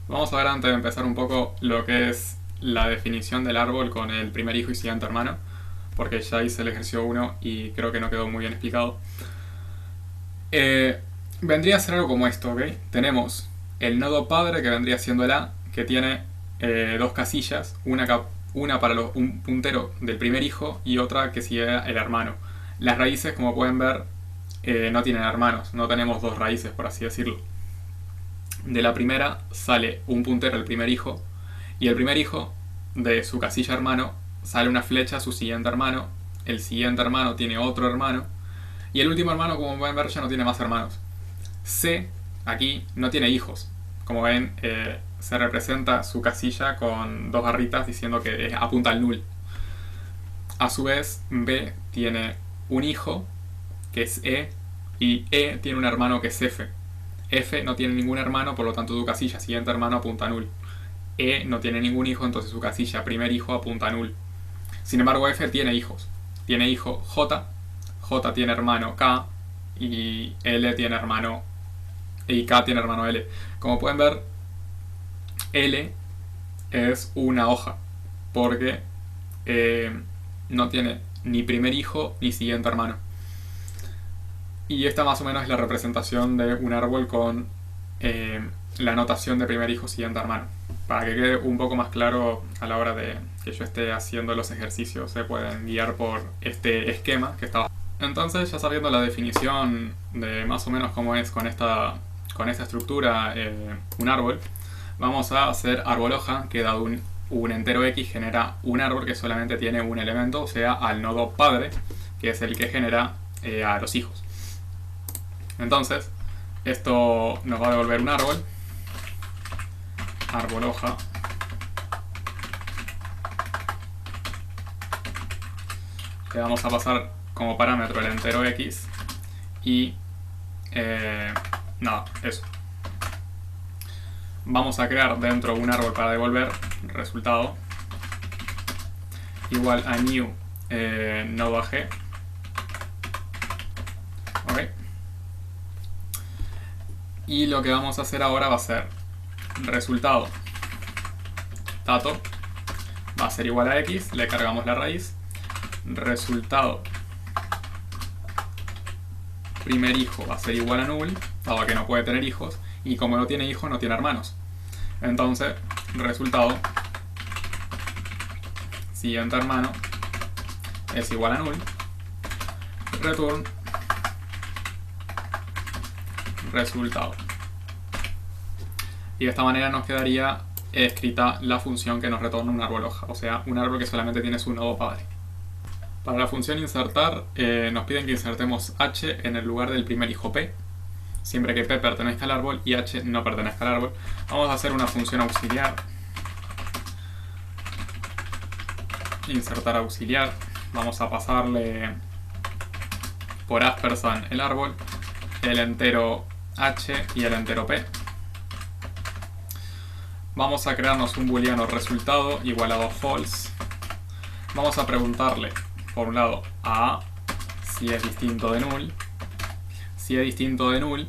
Vamos a ver antes de empezar un poco lo que es la definición del árbol con el primer hijo y siguiente hermano, porque ya hice el ejercicio 1 y creo que no quedó muy bien explicado. Eh, Vendría a ser algo como esto, ¿ok? Tenemos el nodo padre que vendría siendo el A, que tiene dos casillas, una para un puntero del primer hijo y otra que sigue el hermano. Las raíces, como pueden ver, no tienen hermanos, no tenemos dos raíces, por así decirlo. De la primera sale un puntero al primer hijo y el primer hijo de su casilla hermano sale una flecha a su siguiente hermano, el siguiente hermano tiene otro hermano y el último hermano, como pueden ver, ya no tiene más hermanos. C aquí no tiene hijos. Como ven, se representa su casilla con dos barritas diciendo que apunta al null. A su vez, B tiene un hijo, que es E, y E tiene un hermano que es F. F no tiene ningún hermano, por lo tanto su casilla siguiente hermano apunta a null. E no tiene ningún hijo, entonces su casilla primer hijo apunta a null. Sin embargo, F tiene hijos. Tiene hijo J, J tiene hermano K, y L tiene hermano y K tiene hermano L. Como pueden ver, L es una hoja, porque no tiene ni primer hijo ni siguiente hermano. Y esta más o menos es la representación de un árbol con la notación de primer hijo, siguiente hermano. Para que quede un poco más claro a la hora de que yo esté haciendo los ejercicios, se pueden guiar por este esquema que está. Entonces, ya sabiendo la definición de más o menos cómo es con esta estructura un árbol, vamos a hacer árbol hoja, que dado un entero x genera un árbol que solamente tiene un elemento, o sea, al nodo padre, que es el que genera a los hijos. Entonces, esto nos va a devolver un árbol hoja, le vamos a pasar como parámetro el entero x y nada, eso. Vamos a crear dentro un árbol para devolver resultado igual a new nodo g. Ok. Y lo que vamos a hacer ahora va a ser resultado dato va a ser igual a x, le cargamos la raíz, resultado primer hijo va a ser igual a null, dado que no puede tener hijos, y como no tiene hijos no tiene hermanos. Entonces, resultado siguiente hermano es igual a null, return resultado. Y de esta manera nos quedaría escrita la función que nos retorna un árbol hoja, o sea, un árbol que solamente tiene su nodo padre. Para la función insertar, nos piden que insertemos h en el lugar del primer hijo p, siempre que p pertenezca al árbol y h no pertenezca al árbol. Vamos a hacer una función auxiliar, insertar auxiliar, vamos a pasarle por asperson el árbol, el entero h y el entero p. Vamos a crearnos un booleano resultado igualado a false. Vamos a preguntarle, por un lado, a si es distinto de null. Si es distinto de null,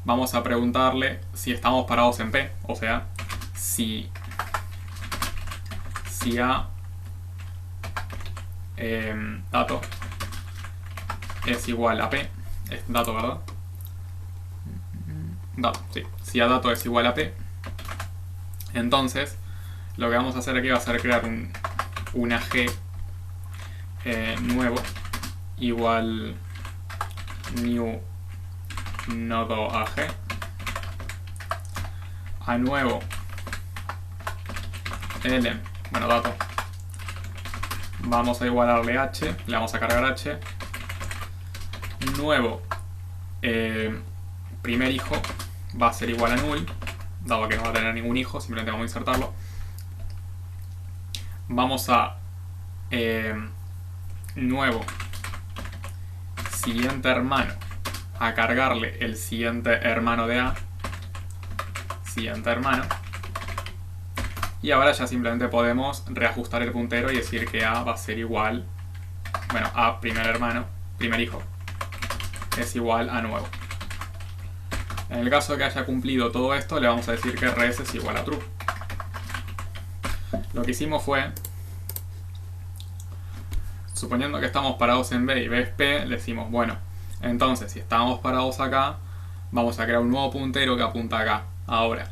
vamos a preguntarle si estamos parados en p, o sea, si a dato es igual a p, es dato, ¿verdad? Dato, sí. Si a dato es igual a p, entonces lo que vamos a hacer aquí va a ser crear una g nuevo igual new nodo ag, a nuevo l, bueno, dato, vamos a igualarle h, le vamos a cargar h, nuevo primer hijo va a ser igual a null, dado que no va a tener ningún hijo, simplemente vamos a insertarlo. Vamos a nuevo siguiente hermano a cargarle el siguiente hermano de a, siguiente hermano, y ahora ya simplemente podemos reajustar el puntero y decir que a va a ser igual, bueno, a primer hermano, primer hijo, es igual a nuevo. En el caso de que haya cumplido todo esto, le vamos a decir que res es igual a true. Lo que hicimos fue, suponiendo que estamos parados en B y B es P, le decimos, bueno, entonces si estamos parados acá, vamos a crear un nuevo puntero que apunta acá. Ahora,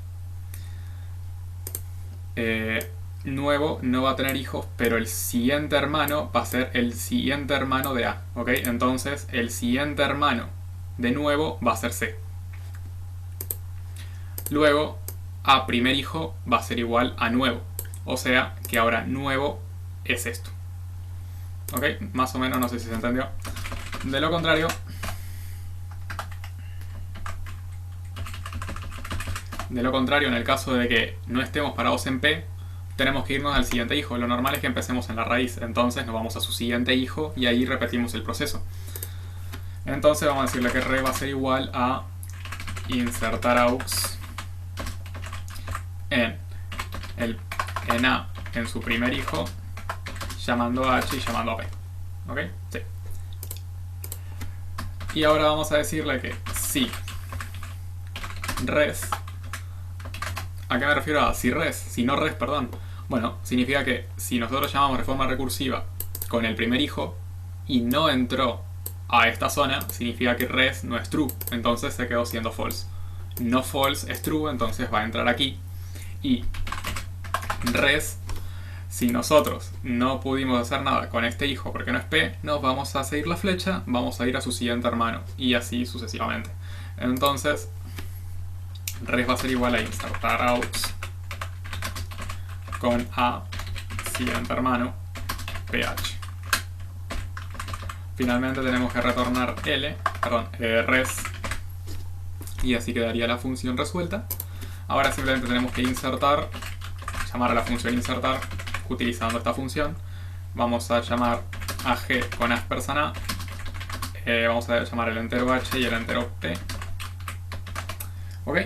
nuevo no va a tener hijos, pero el siguiente hermano va a ser el siguiente hermano de A, ¿ok? Entonces el siguiente hermano de nuevo va a ser C. Luego, A primer hijo va a ser igual a nuevo, o sea que ahora nuevo es esto, ¿ok? Más o menos, no sé si se entendió. De lo contrario, en el caso de que no estemos parados en P, tenemos que irnos al siguiente hijo. Lo normal es que empecemos en la raíz, entonces nos vamos a su siguiente hijo y ahí repetimos el proceso. Entonces vamos a decirle que re va a ser igual a insertar aux en A en su primer hijo, llamando a H y llamando a P. ¿Ok? Sí. Y ahora vamos a decirle que si res... ¿A qué me refiero a si res? Si no res, perdón. Bueno, significa que si nosotros llamamos de forma recursiva con el primer hijo y no entró a esta zona, significa que res no es true, entonces se quedó siendo false. No false es true, entonces va a entrar aquí. Y res, si nosotros no pudimos hacer nada con este hijo porque no es P, nos vamos a seguir la flecha, vamos a ir a su siguiente hermano y así sucesivamente. Entonces res va a ser igual a insertar aux con A siguiente hermano ph. Finalmente tenemos que retornar res, y así quedaría la función resuelta. Ahora simplemente tenemos que insertar, llamar a la función insertar utilizando esta función. Vamos a llamar a g con aspersan a, vamos a llamar el entero h y el entero p. Ok,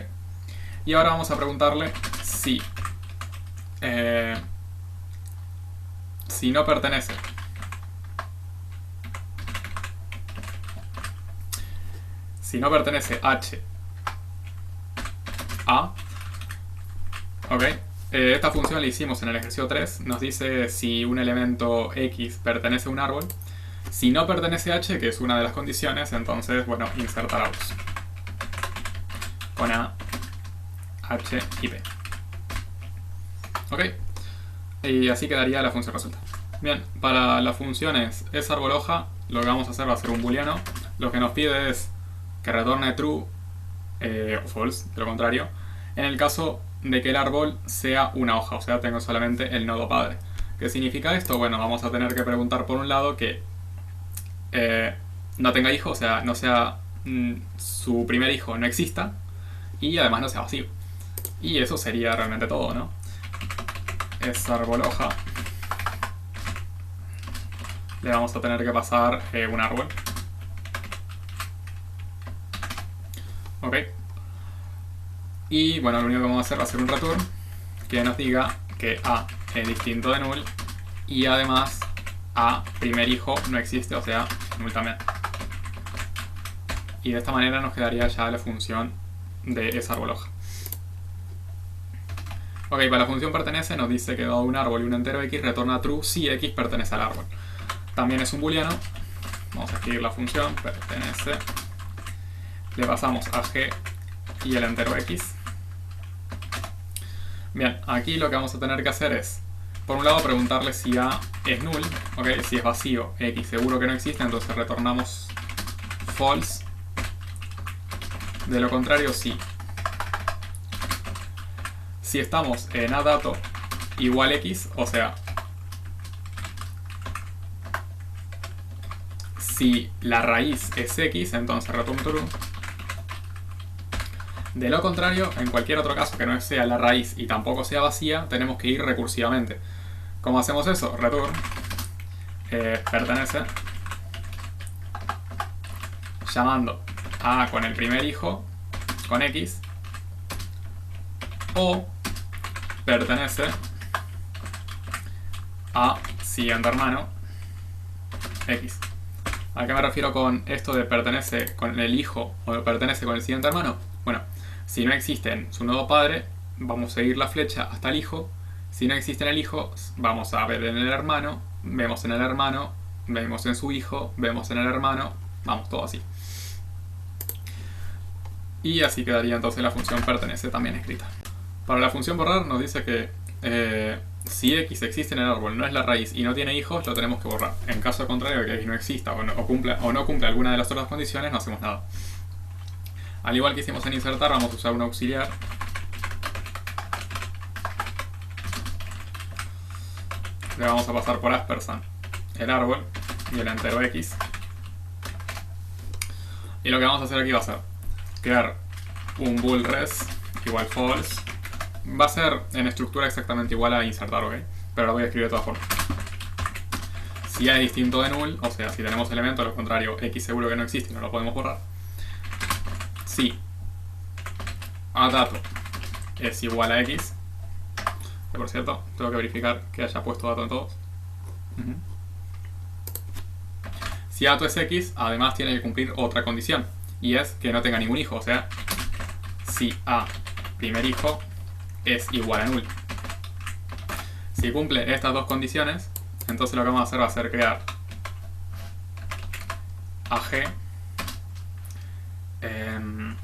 y ahora vamos a preguntarle si no pertenece h a, ok, esta función la hicimos en el ejercicio 3, nos dice si un elemento x pertenece a un árbol. Si no pertenece a h, que es una de las condiciones, entonces, bueno, insertar aux con a, h y p. Ok, y así quedaría la función resuelta. Bien, para las funciones árbol hoja, lo que vamos a hacer va a ser un booleano. Lo que nos pide es que retorne true o false, de lo contrario, en el caso de que el árbol sea una hoja, o sea, tengo solamente el nodo padre. ¿Qué significa esto? Bueno, vamos a tener que preguntar por un lado que no tenga hijo, o sea, no sea su primer hijo no exista y además no sea vacío. Y eso sería realmente todo, ¿no? Es árbol hoja. Le vamos a tener que pasar un árbol. Ok. Y bueno, lo único que vamos a hacer va a ser un return que nos diga que A es distinto de null y además A primer hijo no existe, o sea, null también. Y de esta manera nos quedaría ya la función de esa árbol hoja. Ok, para la función pertenece nos dice que dado un árbol y un entero x retorna true si x pertenece al árbol. También es un booleano. Vamos a escribir la función pertenece. Le pasamos a g y el entero x. Bien, aquí lo que vamos a tener que hacer es, por un lado, preguntarle si A es null, ok, si es vacío, x seguro que no existe, entonces retornamos false. De lo contrario, sí. Si estamos en adato igual x, o sea, si la raíz es x, entonces return true. De lo contrario, en cualquier otro caso que no sea la raíz y tampoco sea vacía, tenemos que ir recursivamente. ¿Cómo hacemos eso? Return pertenece, llamando a con el primer hijo, con x, o pertenece a siguiente hermano, x. ¿A qué me refiero con esto de pertenece con el hijo o pertenece con el siguiente hermano? Bueno, si no existe en su nodo padre, vamos a seguir la flecha hasta el hijo. Si no existe en el hijo, vamos a ver en el hermano, vemos en el hermano, vemos en su hijo, vemos en el hermano, vamos todo así. Y así quedaría entonces la función pertenece también escrita. Para la función borrar nos dice que si x existe en el árbol, no es la raíz y no tiene hijos, lo tenemos que borrar. En caso contrario de que x no exista o no cumple alguna de las otras condiciones, no hacemos nada. Al igual que hicimos en insertar, vamos a usar un auxiliar. Le vamos a pasar por aspersan el árbol y el entero x. Y lo que vamos a hacer aquí va a ser crear un bool res igual false. Va a ser en estructura exactamente igual a insertar, ¿ok? Pero lo voy a escribir de todas formas. Si a es distinto de null, o sea, si tenemos elemento, lo contrario, x seguro que no existe y no lo podemos borrar. Si a dato es igual a x, que por cierto, tengo que verificar que haya puesto dato en todos. Si dato es x, además tiene que cumplir otra condición, y es que no tenga ningún hijo, o sea, si a primer hijo es igual a null. Si cumple estas dos condiciones, entonces lo que vamos a hacer va a ser crear ag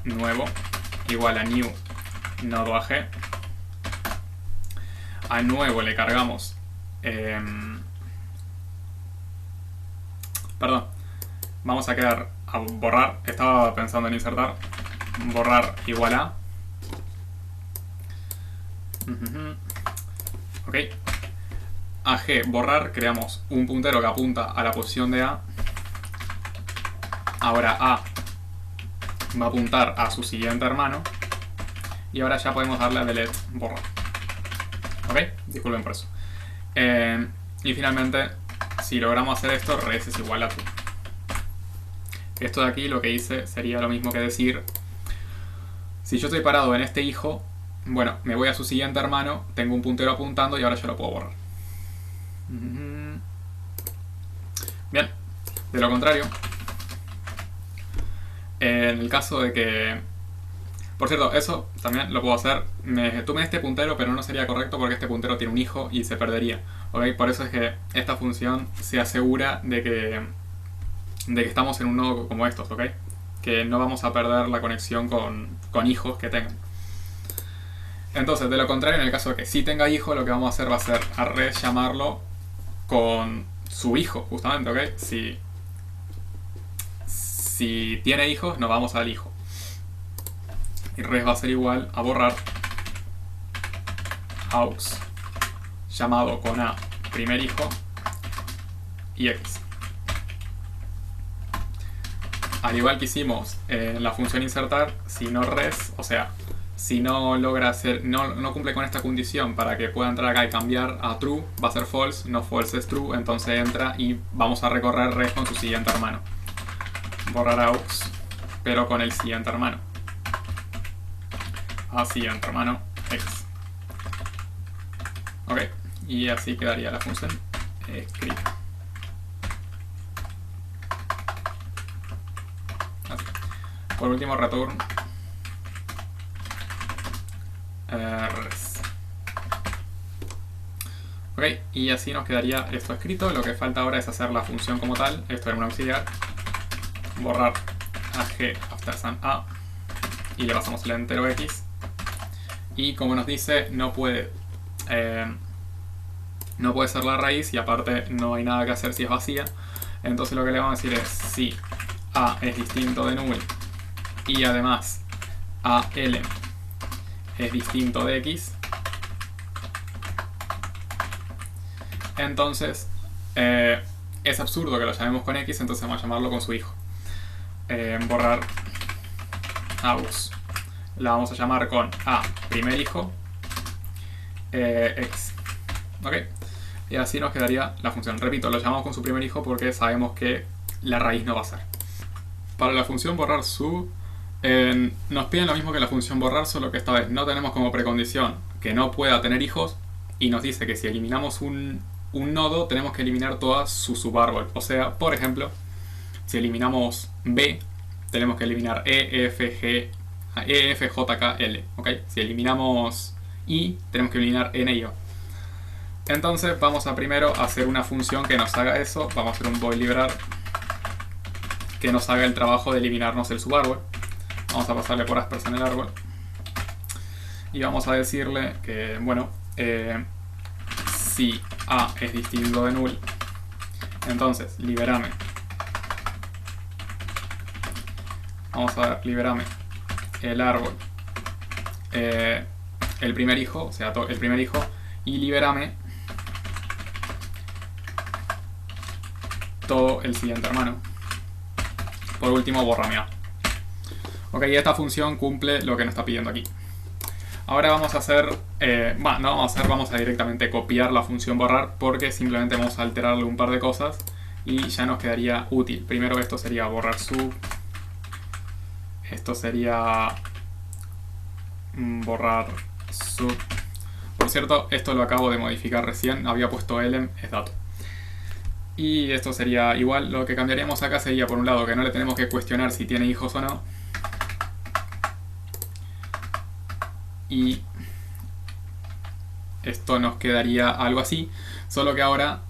nuevo igual a new nodo ag. A nuevo le cargamos perdón, vamos a crear a borrar, estaba pensando en insertar, borrar igual a ok, ag borrar, creamos un puntero que apunta a la posición de a. Ahora a va a apuntar a su siguiente hermano y ahora ya podemos darle a delete borrar. Ok, disculpen por eso. Y finalmente, si logramos hacer esto, res es igual a true. Esto de aquí lo que hice sería lo mismo que decir, si yo estoy parado en este hijo, bueno, me voy a su siguiente hermano, tengo un puntero apuntando y ahora ya lo puedo borrar. Bien, de lo contrario, en el caso de que... Por cierto, eso también lo puedo hacer. Tomé este puntero, pero no sería correcto porque este puntero tiene un hijo y se perdería. ¿Okay? Por eso es que esta función se asegura de que estamos en un nodo como estos, ¿ok? Que no vamos a perder la conexión con hijos que tengan. Entonces, de lo contrario, en el caso de que sí tenga hijo, lo que vamos a hacer va a ser a res llamarlo con su hijo, justamente, ¿ok? Si tiene hijos, nos vamos al hijo. Y res va a ser igual a borrar aux llamado con a primer hijo y x. Al igual que hicimos en la función insertar, si no res, o sea, si no logra hacer, no cumple con esta condición para que pueda entrar acá y cambiar a true, va a ser false, no false es true, entonces entra y vamos a recorrer res con su siguiente hermano. Borrar aux, pero con el siguiente hermano. Siguiente hermano x. Ok, y así quedaría la función escrita. Así. Por último, return res. Ok, y así nos quedaría esto escrito. Lo que falta ahora es hacer la función como tal. Esto era un auxiliar. Borrar ag after a y le pasamos el entero x. Y como nos dice, no puede ser la raíz y aparte no hay nada que hacer si es vacía. Entonces lo que le vamos a decir es si a es distinto de null y además al es distinto de x, entonces es absurdo que lo llamemos con x, entonces vamos a llamarlo con su hijo. Borrar aux. La vamos a llamar con a primer hijo x. ¿Ok? Y así nos quedaría la función. Repito, lo llamamos con su primer hijo porque sabemos que la raíz no va a ser. Para la función borrar su, nos piden lo mismo que la función borrar, solo que esta vez no tenemos como precondición que no pueda tener hijos y nos dice que si eliminamos un nodo tenemos que eliminar toda su subárbol. O sea, por ejemplo, si eliminamos B, tenemos que eliminar E, F, G, E, F, J, K, L. ¿Ok? Si eliminamos I, tenemos que eliminar N y O. Entonces vamos a primero hacer una función que nos haga eso. Vamos a hacer un void liberar que nos haga el trabajo de eliminarnos el subárbol. Vamos a pasarle por aspersa en el árbol. Y vamos a decirle que, bueno, si A es distinto de null, entonces liberame. Vamos a ver, liberame el árbol, el primer hijo, o sea, el primer hijo, y liberame todo el siguiente hermano. Por último, borrame A. Ok, esta función cumple lo que nos está pidiendo aquí. Ahora vamos a hacer, vamos a directamente copiar la función borrar, porque simplemente vamos a alterarle un par de cosas y ya nos quedaría útil. Primero esto sería borrar sub, esto sería borrar sub. Por cierto, esto lo acabo de modificar recién, había puesto elem, es dato. Y esto sería igual, lo que cambiaríamos acá sería por un lado que no le tenemos que cuestionar si tiene hijos o no. Y esto nos quedaría algo así, solo que ahora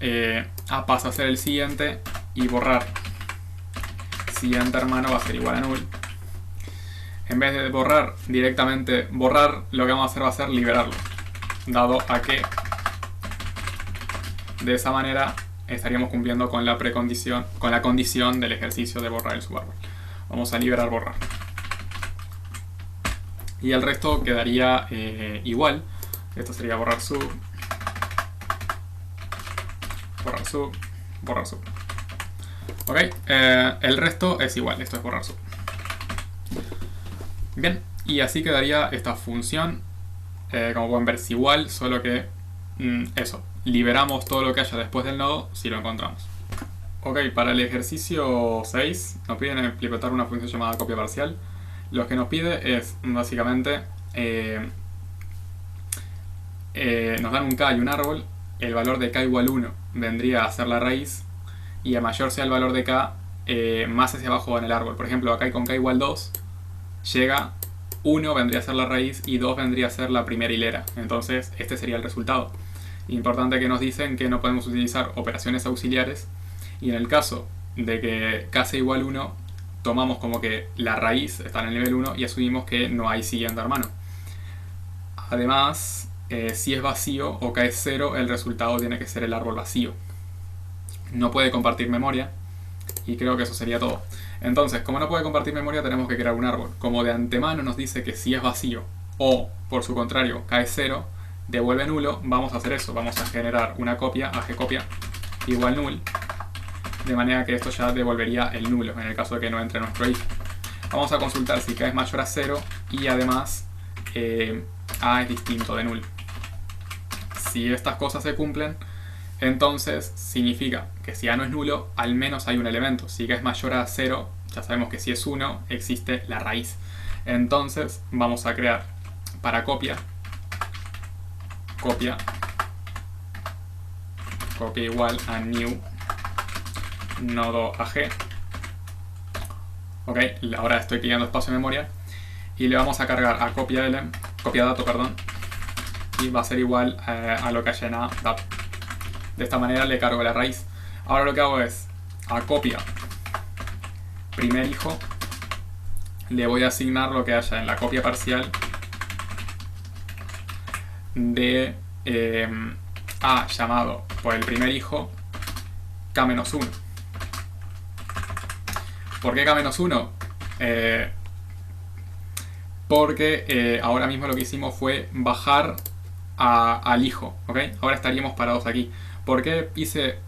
A pasa a ser el siguiente y borrar siguiente hermano va a ser igual a null. En vez de borrar directamente borrar, lo que vamos a hacer va a ser liberarlo, dado a que de esa manera estaríamos cumpliendo con la precondición, con la condición del ejercicio de borrar el subárbol. Vamos a liberar borrar. Y el resto quedaría igual. Esto sería borrar sub, borrar sub, borrar sub. Ok, el resto es igual, esto es borrar sub. Bien, y así quedaría esta función. Como pueden ver es igual, solo que eso, liberamos todo lo que haya después del nodo si lo encontramos. Ok, para el ejercicio 6 nos piden implementar una función llamada copia parcial. Lo que nos pide es básicamente nos dan un K y un árbol. El valor de K igual 1 vendría a ser la raíz, y a mayor sea el valor de K, más hacia abajo va en el árbol. Por ejemplo, acá con K igual 2 llega 1 vendría a ser la raíz y 2 vendría a ser la primera hilera. Entonces este sería el resultado. Importante que nos dicen que no podemos utilizar operaciones auxiliares, y en el caso de que K sea igual 1, tomamos como que la raíz está en el nivel 1 y asumimos que no hay siguiente hermano. Además, si es vacío o K es 0, el resultado tiene que ser el árbol vacío. No puede compartir memoria, y creo que eso sería todo. Entonces, como no puede compartir memoria, tenemos que crear un árbol. Como de antemano nos dice que si es vacío o, por su contrario, K es 0, devuelve nulo, vamos a hacer eso. Vamos a generar una copia, agcopia, igual null, de manera que esto ya devolvería el nulo en el caso de que no entre nuestro if. Vamos a consultar si K es mayor a 0 y además A es distinto de null. Si estas cosas se cumplen, entonces significa que si A no es nulo, al menos hay un elemento. Si K es mayor a 0, ya sabemos que si es 1, existe la raíz. Entonces vamos a crear para copia igual a new nodo AG. Ok, ahora estoy pidiendo espacio de memoria y le vamos a cargar a copia dato, perdón, y va a ser igual a lo que haya en A dato. De esta manera le cargo la raíz. Ahora lo que hago es a copia primer hijo, le voy a asignar lo que haya en la copia parcial de A llamado por el primer hijo K-1. ¿Por qué K-1? Porque ahora mismo lo que hicimos fue bajar al hijo, ¿ok? Ahora estaríamos parados aquí. ¿Por qué hice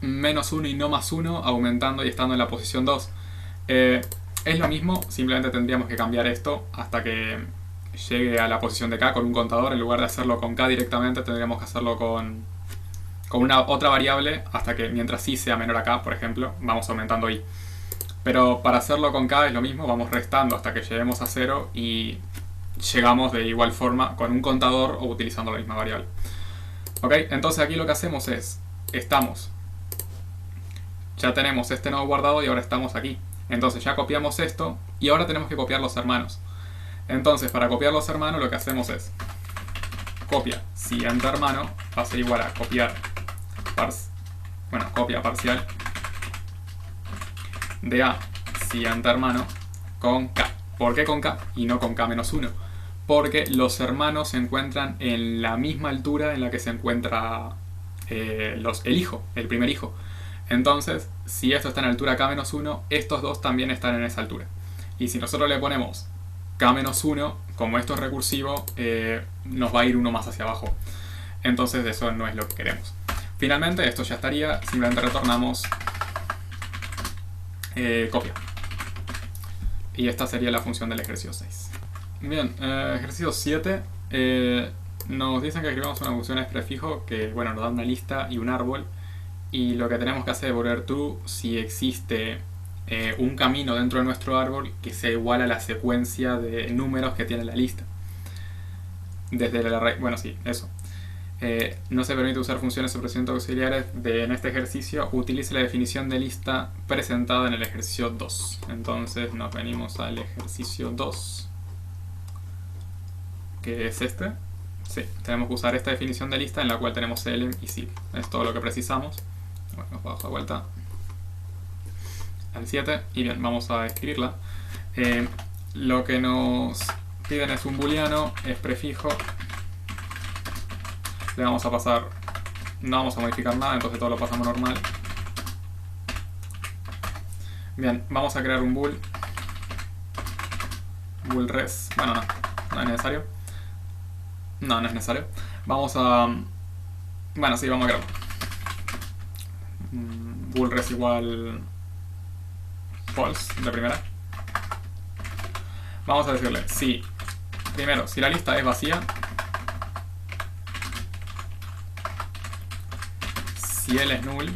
-1 y no +1 aumentando y estando en la posición 2? Es lo mismo, simplemente tendríamos que cambiar esto hasta que llegue a la posición de K con un contador. En lugar de hacerlo con K directamente, tendríamos que hacerlo con una otra variable hasta que, mientras sí sea menor a K, por ejemplo, vamos aumentando I. Pero para hacerlo con K es lo mismo, vamos restando hasta que lleguemos a 0 y llegamos de igual forma con un contador o utilizando la misma variable. Ok, entonces aquí lo que hacemos es, ya tenemos este nodo guardado y ahora estamos aquí. Entonces ya copiamos esto y ahora tenemos que copiar los hermanos. Entonces, para copiar los hermanos, lo que hacemos es copia siguiente hermano va a ser igual a copiar copia parcial de A siguiente hermano con K. ¿Por qué con K y no con K-1? Porque los hermanos se encuentran en la misma altura en la que se encuentra el hijo, el primer hijo. Entonces, si esto está en altura K-1, estos dos también están en esa altura. Y si nosotros le ponemos K-1, como esto es recursivo, nos va a ir uno más hacia abajo. Entonces eso no es lo que queremos. Finalmente, esto ya estaría, simplemente retornamos copia. Y esta sería la función del ejercicio 6. Bien, ejercicio 7. Nos dicen que escribamos una función es prefijo que, bueno, nos da una lista y un árbol. Y lo que tenemos que hacer es volver true si existe un camino dentro de nuestro árbol que sea igual a la secuencia de números que tiene la lista. Desde la raíz, bueno, sí, eso. No se permite usar funciones o procedimientos auxiliares en este ejercicio. Utilice la definición de lista presentada en el ejercicio 2. Entonces nos venimos al ejercicio 2, que es este. Sí, tenemos que usar esta definición de lista en la cual tenemos elem y si. Es todo lo que precisamos. Bueno, nos bajo de vuelta al 7 y bien, vamos a escribirla. Lo que nos piden es un booleano, es prefijo. Le vamos a pasar, no vamos a modificar nada, entonces todo lo pasamos normal. Bien, vamos a crear un bool res, bueno, no es necesario. No es necesario. Vamos a, bueno, sí, vamos a crear bool res igual false de primera. Vamos a decirle si, primero, si la lista es vacía, si él es null,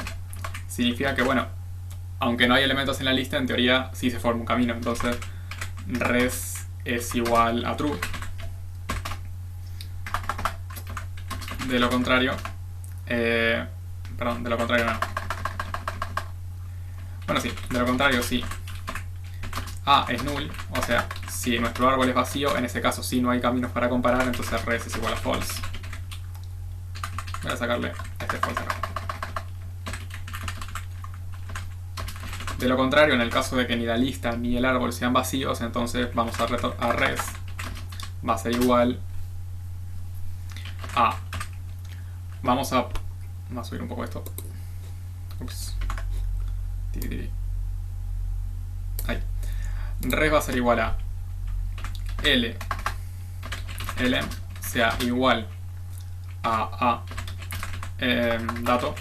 significa que, bueno, aunque no hay elementos en la lista, en teoría sí se forma un camino. Entonces res es igual a true. De lo contrario, perdón, de lo contrario no. Bueno, sí, de lo contrario sí. A es null, o sea, si nuestro árbol es vacío, en ese caso sí no hay caminos para comparar, entonces res es igual a false. Voy a sacarle este false acá. De lo contrario, en el caso de que ni la lista ni el árbol sean vacíos, entonces vamos a res va a ser igual a... Vamos a subir un poco esto. Ups. Ahí. Res va a ser igual a L sea igual a dato.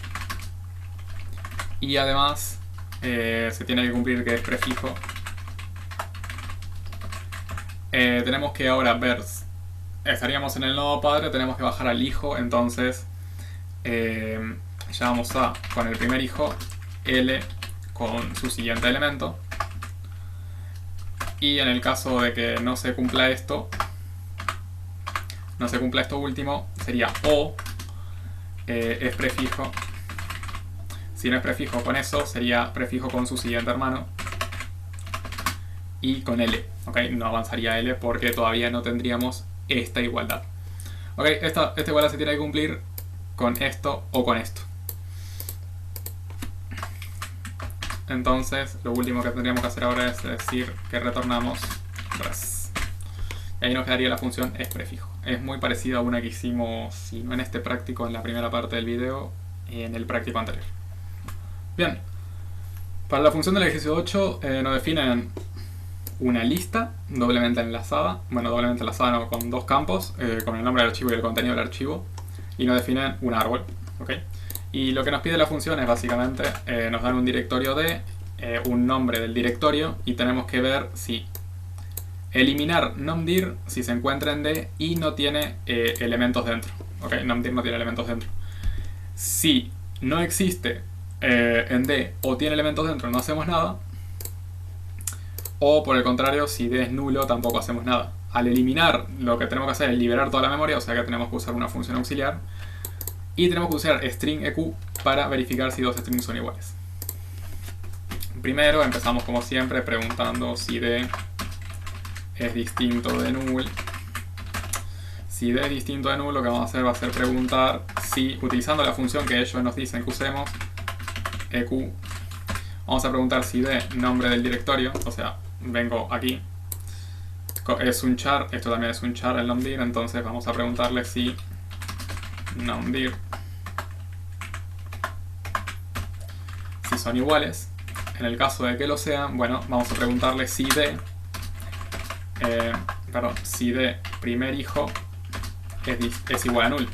Y además se tiene que cumplir que es prefijo. Tenemos que ahora ver, estaríamos en el nodo padre, tenemos que bajar al hijo, entonces ya vamos a, con el primer hijo, L con su siguiente elemento. Y en el caso de que no se cumpla esto último, sería O es prefijo. Si no es prefijo con eso, sería prefijo con su siguiente hermano. Y con L, ¿ok? No avanzaría L porque todavía no tendríamos esta igualdad. ¿Ok? Esta igualdad se tiene que cumplir con esto o con esto. Entonces, lo último que tendríamos que hacer ahora es decir que retornamos res. Y ahí nos quedaría la función es prefijo. Es muy parecida a una que hicimos, si no en este práctico, en la primera parte del video, en el práctico anterior. Bien, para la función del ejercicio 8 nos definen una lista doblemente enlazada. Bueno, doblemente enlazada no, con dos campos, con el nombre del archivo y el contenido del archivo. Y nos definen un árbol, ¿ok? Y lo que nos pide la función es básicamente, nos dan un directorio D, un nombre del directorio, y tenemos que ver si eliminar nomdir si se encuentra en D y no tiene elementos dentro. ¿Ok? Nomdir no tiene elementos dentro. Si no existe en D o tiene elementos dentro, no hacemos nada. O por el contrario, si D es nulo, tampoco hacemos nada. Al eliminar, lo que tenemos que hacer es liberar toda la memoria, o sea que tenemos que usar una función auxiliar. Y tenemos que usar string eq para verificar si dos strings son iguales. Primero empezamos como siempre preguntando si D es distinto de null. Si D es distinto de null, lo que vamos a hacer va a ser preguntar si, utilizando la función que ellos nos dicen que usemos, eq, vamos a preguntar si D, nombre del directorio, o sea, vengo aquí, es un char, esto también es un char el nomdir, entonces vamos a preguntarle si nomdir, si son iguales. En el caso de que lo sean, bueno, vamos a preguntarle si D, si D primer hijo es igual a null,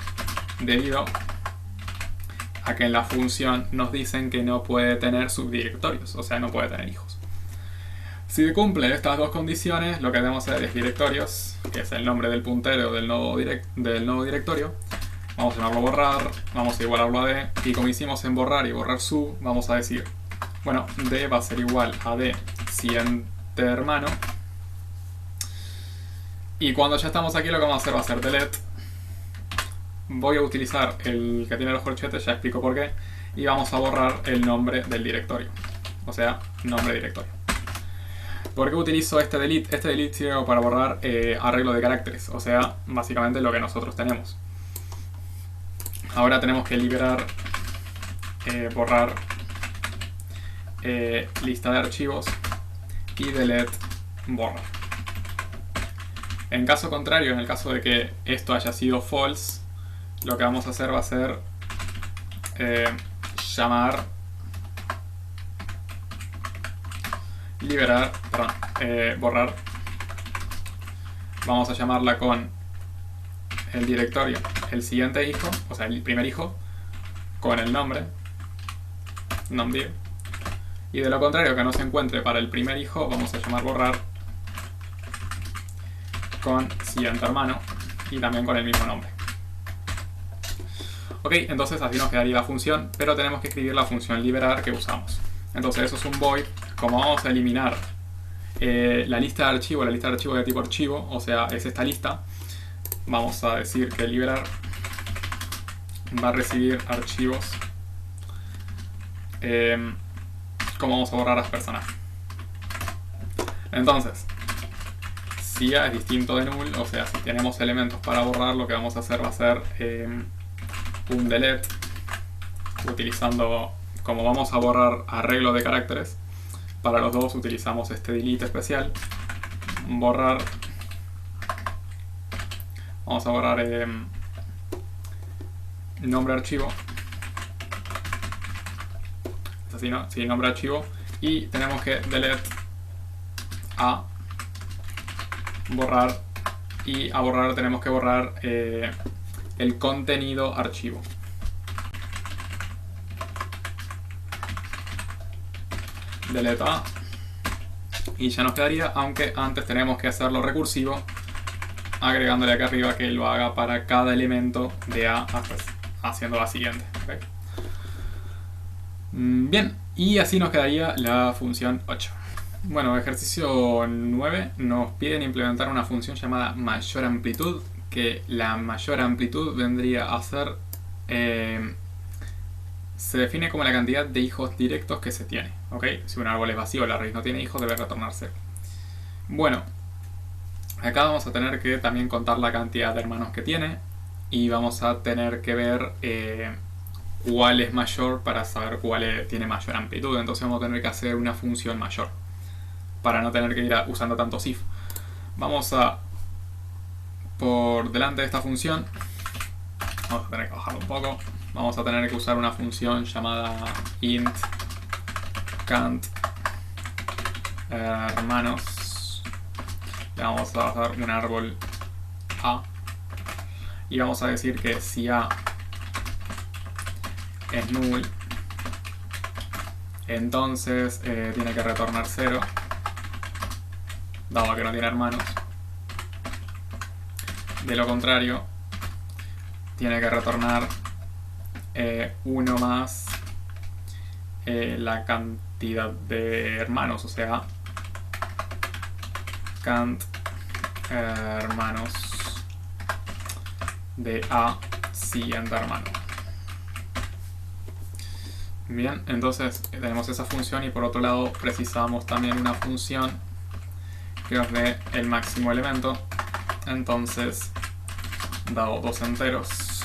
debido a que en la función nos dicen que no puede tener subdirectorios, o sea, no puede tener hijos. Si cumple estas dos condiciones, lo que debemos hacer es directorios, que es el nombre del puntero del nodo directorio. Vamos a llamarlo borrar, vamos a igualarlo a D, y como hicimos en borrar y borrar sub, vamos a decir, bueno, D va a ser igual a D siguiente hermano. Y cuando ya estamos aquí, lo que vamos a hacer va a ser delete. Voy a utilizar el que tiene los corchetes, ya explico por qué, y vamos a borrar el nombre del directorio, o sea, nombre directorio. ¿Por qué utilizo este delete? Este delete sirve para borrar arreglo de caracteres, o sea, básicamente lo que nosotros tenemos. Ahora tenemos que liberar, borrar lista de archivos y delete borrar. En caso contrario, en el caso de que esto haya sido false, lo que vamos a hacer va a ser llamar, liberar, perdón, borrar. Vamos a llamarla con el directorio, el siguiente hijo, o sea, el primer hijo, con el nombre, nomdir. Y de lo contrario, que no se encuentre para el primer hijo, vamos a llamar borrar con siguiente hermano y también con el mismo nombre. Ok, entonces así nos quedaría la función, pero tenemos que escribir la función liberar que usamos. Entonces eso es un void. Como vamos a eliminar la lista de archivo de tipo archivo, o sea, es esta lista, vamos a decir que liberar va a recibir archivos. ¿Cómo vamos a borrar a las personas? Entonces, si A es distinto de null, o sea, si tenemos elementos para borrar, lo que vamos a hacer va a ser un delete, utilizando, como vamos a borrar arreglo de caracteres, para los dos utilizamos este delete especial, borrar, vamos a borrar nombre archivo, es así, ¿no? Sí, nombre archivo, y tenemos que delete a borrar, y a borrar tenemos que borrar el contenido archivo. Delete A, y ya nos quedaría, aunque antes tenemos que hacerlo recursivo, agregándole acá arriba que lo haga para cada elemento de A hasta haciendo la siguiente. ¿Okay? Bien, y así nos quedaría la función 8. Bueno, ejercicio 9 nos piden implementar una función llamada mayor amplitud, que la mayor amplitud vendría a ser, se define como la cantidad de hijos directos que se tiene, ¿ok? Si un árbol es vacío, la raíz no tiene hijos, debe retornar 0. Bueno, acá vamos a tener que también contar la cantidad de hermanos que tiene, y vamos a tener que ver cuál es mayor para saber cuál tiene mayor amplitud. Entonces vamos a tener que hacer una función mayor, para no tener que ir usando tantos if. Vamos a, por delante de esta función, vamos a tener que bajarlo un poco. Vamos a tener que usar una función llamada int count hermanos. Le vamos a dar un árbol A. Y vamos a decir que si A es null, entonces tiene que retornar 0, dado que no tiene hermanos. De lo contrario, tiene que retornar 1 más la cantidad de hermanos, o sea, count hermanos de A siguiente hermano. Bien, entonces tenemos esa función, y por otro lado precisamos también una función búsquedas de el máximo elemento. Entonces, dado dos enteros,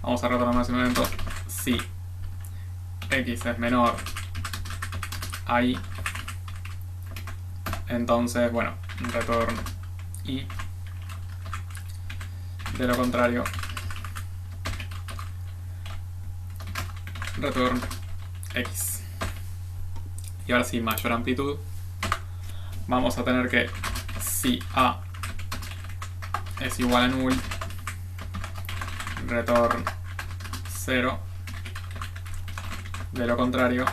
vamos a retornar el máximo elemento si x es menor a y. Entonces, bueno, return y. De lo contrario, return x. Y ahora sí, mayor amplitud. Vamos a tener que si a es igual a null, return 0. De lo contrario,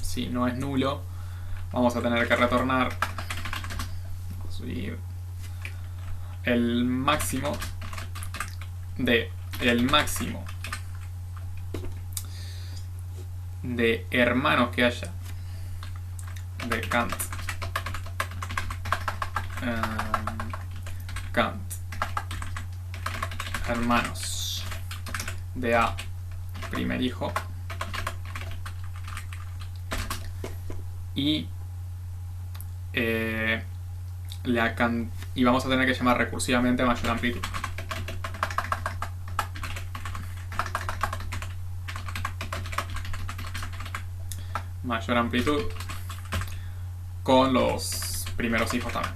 si no es nulo, vamos a tener que retornar el máximo de hermanos que haya de Kant. Hermanos de A primer hijo y y vamos a tener que llamar recursivamente a mayor amplitud. Mayor amplitud con los primeros hijos también.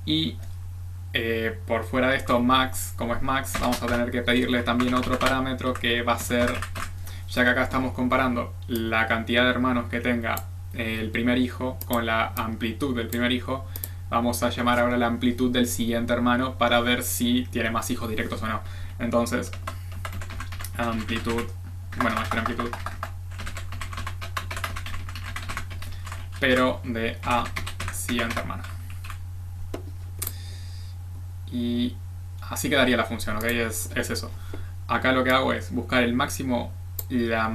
Y por fuera de esto, max, como es max, vamos a tener que pedirle también otro parámetro que va a ser, ya que acá estamos comparando la cantidad de hermanos que tenga el primer hijo con la amplitud del primer hijo, vamos a llamar ahora la amplitud del siguiente hermano para ver si tiene más hijos directos o no. Entonces, amplitud, bueno, mayor amplitud, pero de A siguiente hermano. Y así quedaría la función, ¿ok? Es eso. Acá lo que hago es buscar el máximo, la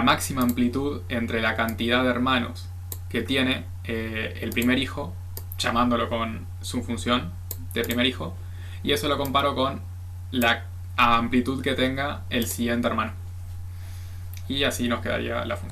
máxima amplitud entre la cantidad de hermanos que tiene el primer hijo, llamándolo con su función de primer hijo, y eso lo comparo con la amplitud que tenga el siguiente hermano. Y así nos quedaría la función.